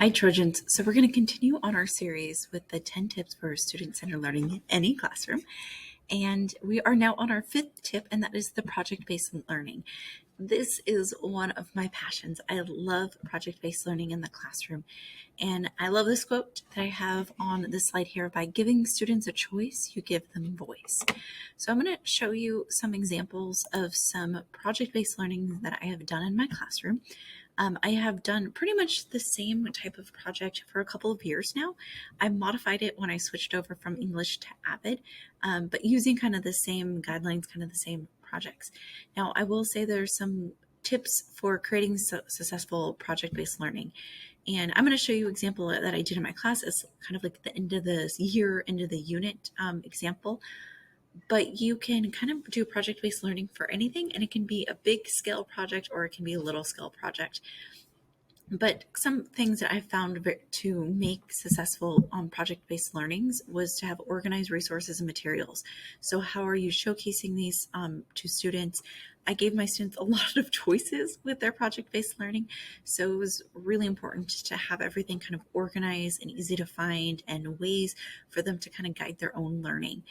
Hi, Trojans. So we're going to continue on our series with the 10 tips for student-centered learning in any classroom. And we are now on our fifth tip, and that is the project-based learning. This is one of my passions. I love project-based learning in the classroom. And I love this quote that I have on this slide here: by giving students a choice, you give them voice. So I'm going to show you some examples of some project-based learning that I have done in my classroom. I have done pretty much the same type of project for a couple of years now. I modified it when I switched over from English to Avid, but using kind of the same guidelines, kind of the same projects. Now, I will say there's some tips for creating successful project-based learning. And I'm going to show you an example that I did in my class as kind of like the end of the year, end of the unit example. But you can kind of do project-based learning for anything, and it can be a big scale project or it can be a little scale project. But some things that I found to make successful project-based learnings was to have organized resources and materials. So how are you showcasing these to students? I gave my students a lot of choices with their project-based learning. So it was really important to have everything kind of organized and easy to find and ways for them to kind of guide their own learning.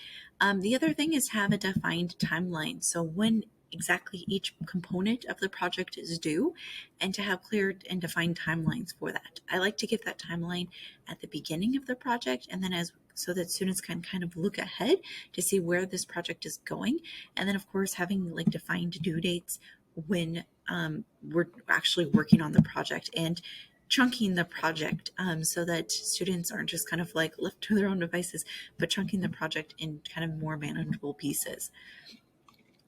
The other thing is have a defined timeline. So when exactly each component of the project is due, and to have clear and defined timelines for that. I like to give that timeline at the beginning of the project, and then so that students can kind of look ahead to see where this project is going. And then of course having like defined due dates when we're actually working on the project, and chunking the project so that students aren't just kind of like left to their own devices, but chunking the project in kind of more manageable pieces.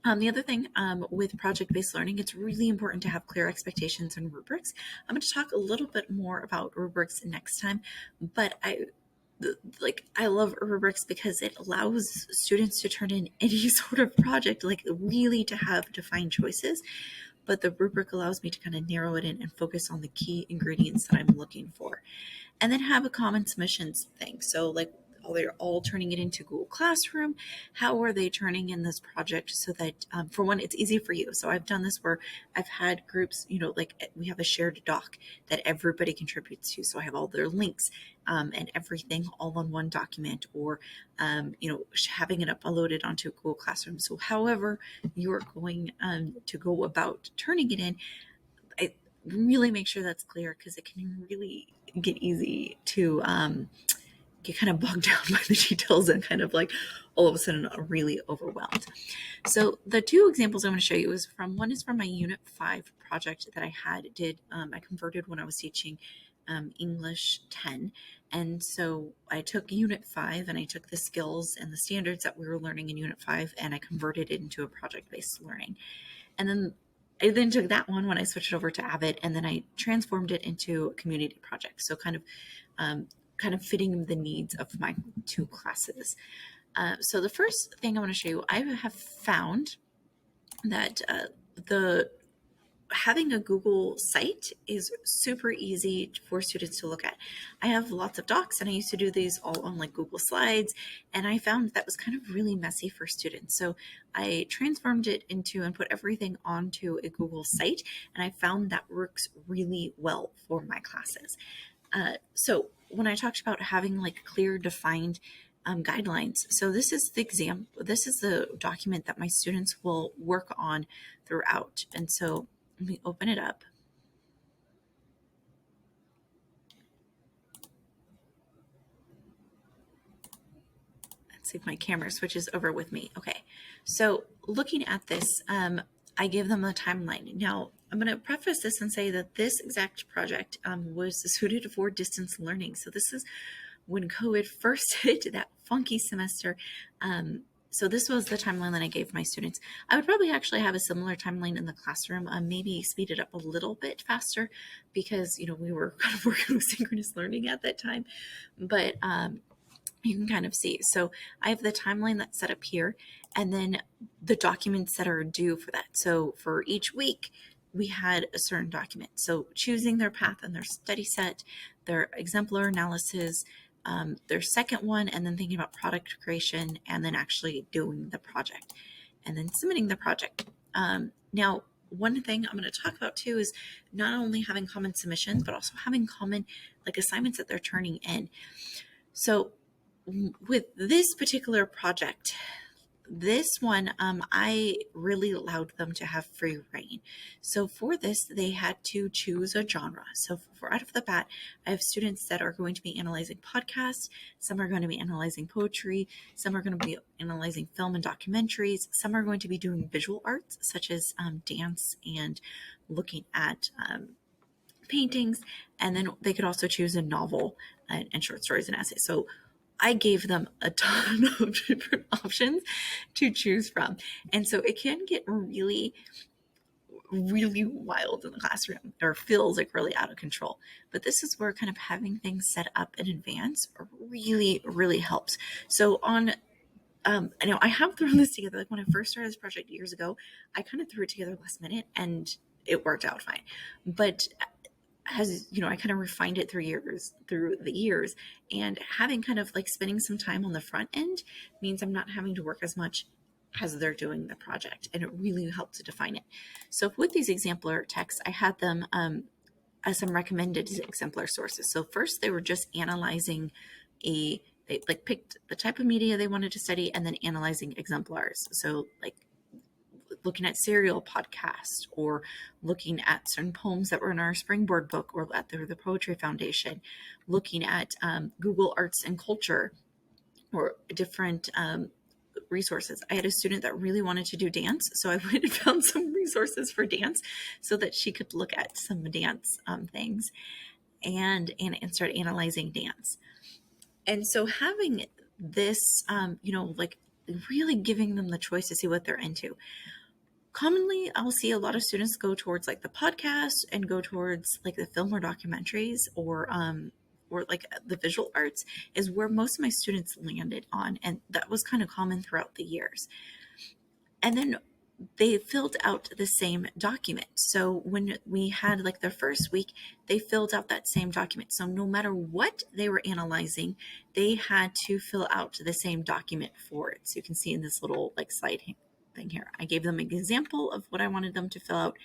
The other thing with project-based learning, it's really important to have clear expectations and rubrics. I'm going to talk a little bit more about rubrics next time, but I love rubrics because it allows students to turn in any sort of project, like really to have defined choices. But the rubric allows me to kind of narrow it in and focus on the key ingredients that I'm looking for. And then have a common submissions thing. So like, are they all turning it into Google Classroom? How are they turning in this project so that, for one, it's easy for you? So I've done this where I've had groups, like we have a shared doc that everybody contributes to. So I have all their links and everything all on one document, or, having it uploaded onto Google Classroom. So however you're going to go about turning it in, I really make sure that's clear, because it can really get easy to get kind of bogged down by the details and kind of like all of a sudden really overwhelmed. So the two examples I'm going to show you one is from my Unit 5 project that I converted when I was teaching English 10. And so I took Unit 5 and I took the skills and the standards that we were learning in Unit 5 and I converted it into a project-based learning. And then I then took that one when I switched over to Avid, and then I transformed it into a community project. So kind of fitting the needs of my two classes. So the first thing I want to show you, I have found that having a Google site is super easy for students to look at. I have lots of docs, and I used to do these all on like Google Slides, and I found that was kind of really messy for students. So I transformed it into and put everything onto a Google site, and I found that works really well for my classes. So when I talked about having like clear, defined guidelines, so this is the document that my students will work on throughout. And so let me open it up. Let's see if my camera switches over with me. Okay, so looking at this, I give them a timeline. Now, I'm going to preface this and say that this exact project was suited for distance learning. So this is when COVID first hit, that funky semester. So this was the timeline that I gave my students. I would probably actually have a similar timeline in the classroom, maybe speed it up a little bit faster, because we were kind of working with synchronous learning at that time. But you can kind of see. So I have the timeline that's set up here, and then the documents that are due for that. So for each week, we had a certain document. So choosing their path and their study set, their exemplar analysis, their second one, and then thinking about product creation, and then actually doing the project, and then submitting the project. Now, one thing I'm going to talk about too is not only having common submissions, but also having common like assignments that they're turning in. So with this particular project, this one, I really allowed them to have free reign. So for this, they had to choose a genre. So for out of the bat, I have students that are going to be analyzing podcasts. Some are going to be analyzing poetry. Some are going to be analyzing film and documentaries. Some are going to be doing visual arts, such as dance and looking at paintings. And then they could also choose a novel and short stories and essays. So I gave them a ton of different options to choose from. And so it can get really, really wild in the classroom, or feels like really out of control. But this is where kind of having things set up in advance really, really helps. So I know I have thrown this together. Like when I first started this project years ago, I kind of threw it together last minute and it worked out fine. But has, I kind of refined it through the years, and having kind of like spending some time on the front end means I'm not having to work as much as they're doing the project, and it really helps to define it. So with these exemplar texts, I had them as some recommended exemplar sources. So first they were just analyzing they like picked the type of media they wanted to study and then analyzing exemplars. So like looking at serial podcasts or looking at certain poems that were in our springboard book or at the Poetry Foundation, looking at Google Arts and Culture or different resources. I had a student that really wanted to do dance, so I went and found some resources for dance so that she could look at some dance things and start analyzing dance. And so having this, like really giving them the choice to see what they're into. Commonly, I'll see a lot of students go towards like the podcast and go towards like the film or documentaries or like the visual arts is where most of my students landed on. And that was kind of common throughout the years. And then they filled out the same document. So when we had like their first week, they filled out that same document. So no matter what they were analyzing, they had to fill out the same document for it. So you can see in this little like slide thing here, I gave them an example of what I wanted them to fill out.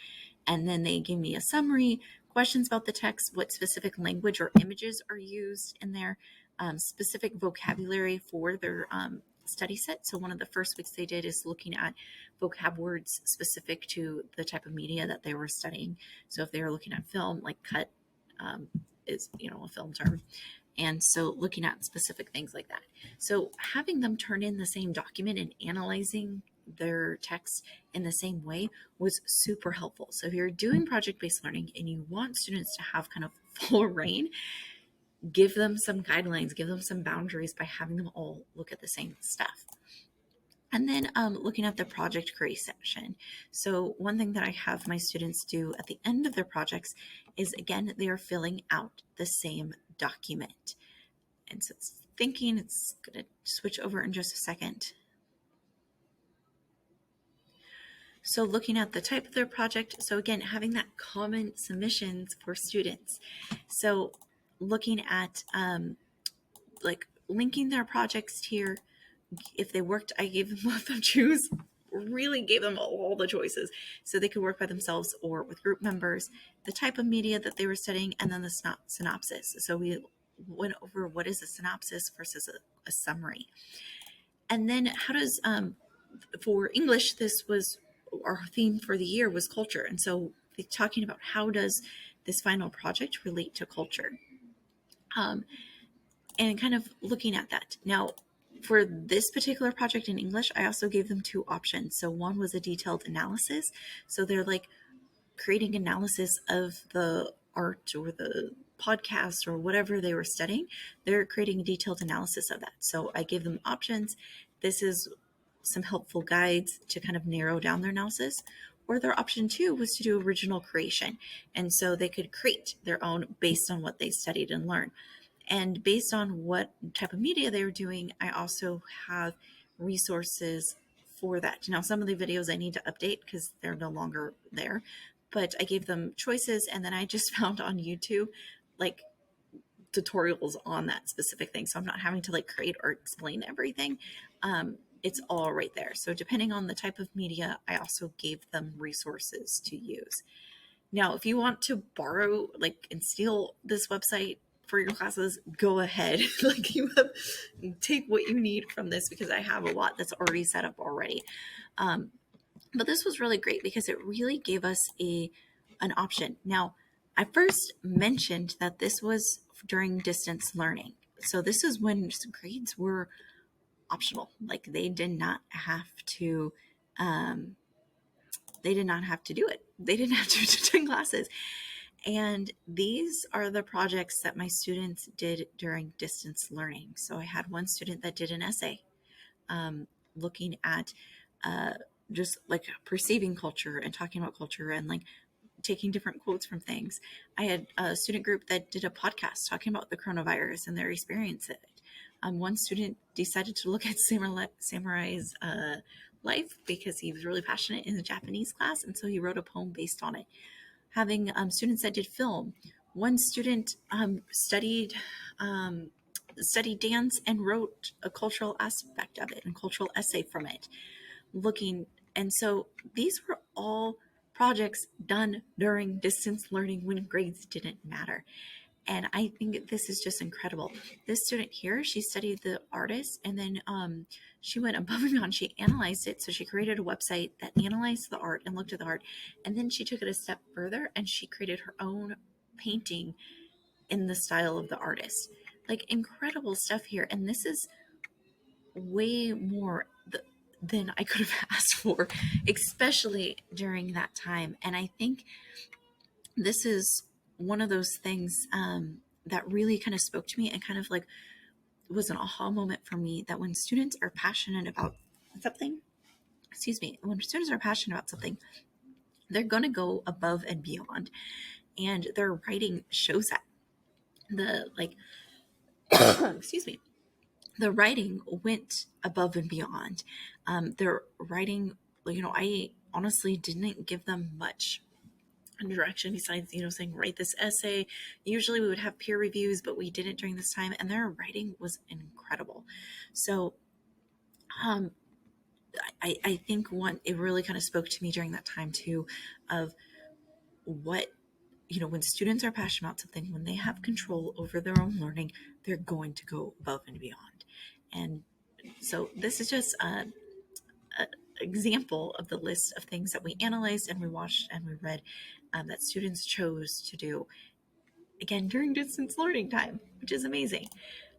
And then they gave me a summary, questions about the text, what specific language or images are used in there, specific vocabulary for their study set. So one of the first weeks they did is looking at vocab words specific to the type of media that they were studying. So if they were looking at film, like cut is, a film term. And so looking at specific things like that. So having them turn in the same document and analyzing their text in the same way was super helpful. So if you're doing project-based learning and you want students to have kind of full reign, give them some guidelines, give them some boundaries by having them all look at the same stuff. And then looking at the project creation. So one thing that I have my students do at the end of their projects is, again, they are filling out the same document. And so it's thinking, it's going to switch over in just a second. So looking at the type of their project. So again, having that common submissions for students. So looking at like linking their projects here. If they worked, I let them choose, really gave them all the choices. So they could work by themselves or with group members, the type of media that they were studying, and then the synopsis. So we went over what is a synopsis versus a summary. And then how does, for English, this was our theme for the year was culture. And so talking about how does this final project relate to culture? And kind of looking at that. Now, for this particular project in English, I also gave them two options. So one was a detailed analysis. So they're like creating analysis of the art or the podcast or whatever they were studying. They're creating a detailed analysis of that. So I gave them options. This is some helpful guides to kind of narrow down their analysis. Or their option two was to do original creation. And so they could create their own based on what they studied and learned. And based on what type of media they were doing, I also have resources for that. Now, some of the videos I need to update because they're no longer there, but I gave them choices. And then I just found on YouTube, like tutorials on that specific thing. So I'm not having to like create or explain everything. it's all right there. So depending on the type of media, I also gave them resources to use. Now, if you want to borrow and steal this website for your classes, go ahead. Take what you need from this, because I have a lot that's already set up already. But this was really great because it really gave us an option. Now, I first mentioned that this was during distance learning. So this is when grades were optional. Like they did not have to do it. They didn't have to attend classes. And these are the projects that my students did during distance learning. So I had one student that did an essay looking at just perceiving culture and talking about culture and taking different quotes from things. I had a student group that did a podcast talking about the coronavirus and their experience of it. One student decided to look at Samurai's life because he was really passionate in the Japanese class, and so he wrote a poem based on it. Having students that did film. One student studied dance and wrote a cultural aspect of it and cultural essay from it. And so these were all projects done during distance learning when grades didn't matter. And I think this is just incredible. This student here, she studied the artist, and then she went above and beyond. She analyzed it. So she created a website that analyzed the art and looked at the art. And then she took it a step further and she created her own painting in the style of the artist. Incredible stuff here. And this is way more than I could have asked for, especially during that time. And I think this is one of those things that really kind of spoke to me and kind of was an aha moment for me, that when students are passionate about something, when students are passionate about something, they're going to go above and beyond. And their writing shows that. The writing went above and beyond. Their writing, I honestly didn't give them much direction besides, saying write this essay. Usually we would have peer reviews, but we didn't during this time, and their writing was incredible. So I think it really kind of spoke to me during that time too, of what, when students are passionate about something, when they have control over their own learning, they're going to go above and beyond. And so this is just an example of the list of things that we analyzed and we watched and we read that students chose to do, again, during distance learning time, which is amazing.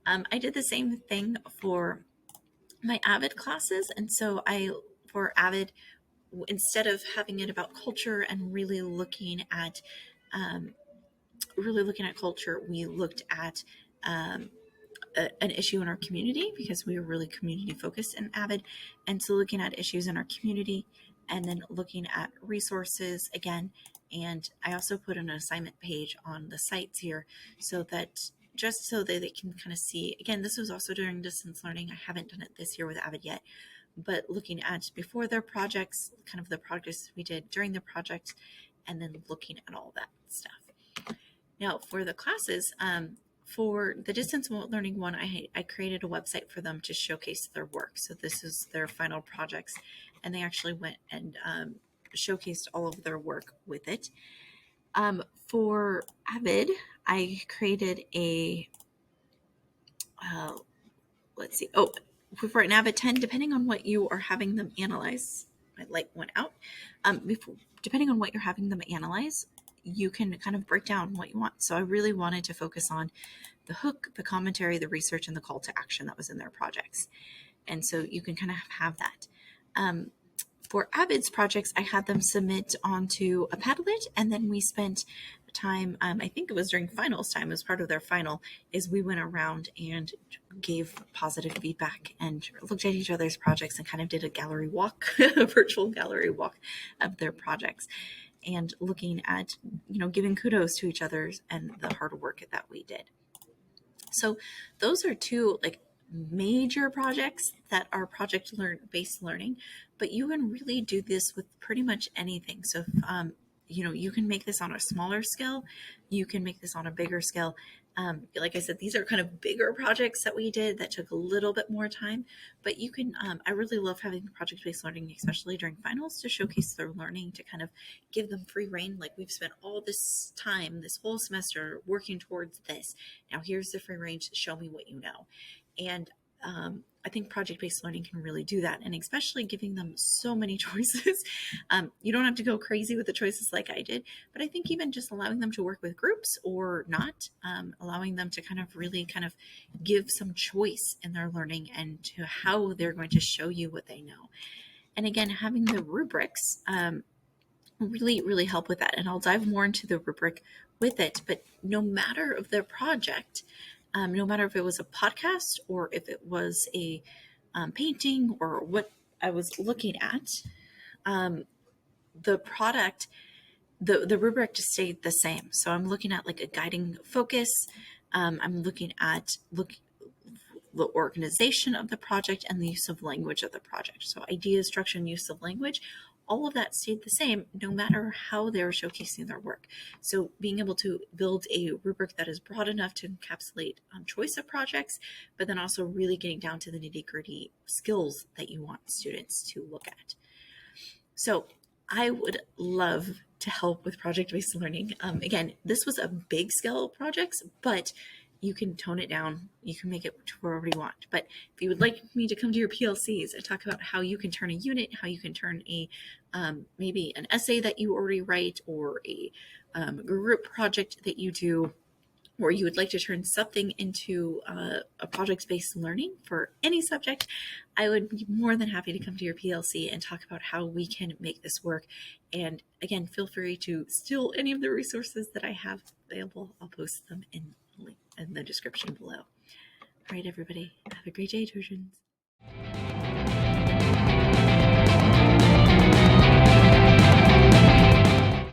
I did the same thing for my AVID classes. And so for AVID, instead of having it about culture and really looking at culture, we looked at an issue in our community, because we were really community focused in AVID. And so looking at issues in our community and then looking at resources again. And I also put an assignment page on the sites here so that they can kind of see, again, this was also during distance learning. I haven't done it this year with AVID yet, but looking at before their projects, kind of the progress we did during the project, and then looking at all that stuff. Now for the classes, for the distance learning one, I created a website for them to showcase their work. So this is their final projects, and they actually went and showcased all of their work with it. For AVID, I created a, for an AVID 10, depending on what you are having them analyze, my light went out. Depending on what you're having them analyze, you can kind of break down what you want. So I really wanted to focus on the hook, the commentary, the research, and the call to action that was in their projects. And so you can kind of have that. For AVID's projects, I had them submit onto a Padlet, and then we spent time, I think it was during finals time, as part of their final, is we went around and gave positive feedback and looked at each other's projects and kind of did a gallery walk, a virtual gallery walk of their projects, and looking at, giving kudos to each other and the hard work that we did. So those are two major projects that are based learning, but you can really do this with pretty much anything. So you can make this on a smaller scale. You can make this on a bigger scale. Like I said, these are kind of bigger projects that we did that took a little bit more time, but you can, I really love having project-based learning, especially during finals, to showcase their learning, to kind of give them free reign. Like, we've spent all this time, this whole semester working towards this. Now here's the free range. Show me what you know. And I think project-based learning can really do that, and especially giving them so many choices. You don't have to go crazy with the choices like I did, but I think even just allowing them to work with groups or not, allowing them to kind of really kind of give some choice in their learning and to how they're going to show you what they know. And again, having the rubrics really, really help with that. And I'll dive more into the rubric with it. But no matter of their project, no matter if it was a podcast or if it was a painting or what I was looking at, the product, the rubric just stayed the same. So I'm looking at like a guiding focus. I'm looking at the organization of the project and the use of language of the project. So idea, structure, and use of language, all of that stayed the same no matter how they're showcasing their work. So being able to build a rubric that is broad enough to encapsulate choice of projects, but then also really getting down to the nitty-gritty skills that you want students to look at. So I would love to help with project-based learning. Again, this was a big scale project, but you can tone it down. You can make it to wherever you want. But if you would like me to come to your PLCs and talk about how you can turn a unit, how you can turn a maybe an essay that you already write, or a group project that you do, or you would like to turn something into a project-based learning for any subject, I would be more than happy to come to your PLC and talk about how we can make this work. And again, feel free to steal any of the resources that I have available. I'll post them in the description below. All right, everybody, have a great day, Trojans.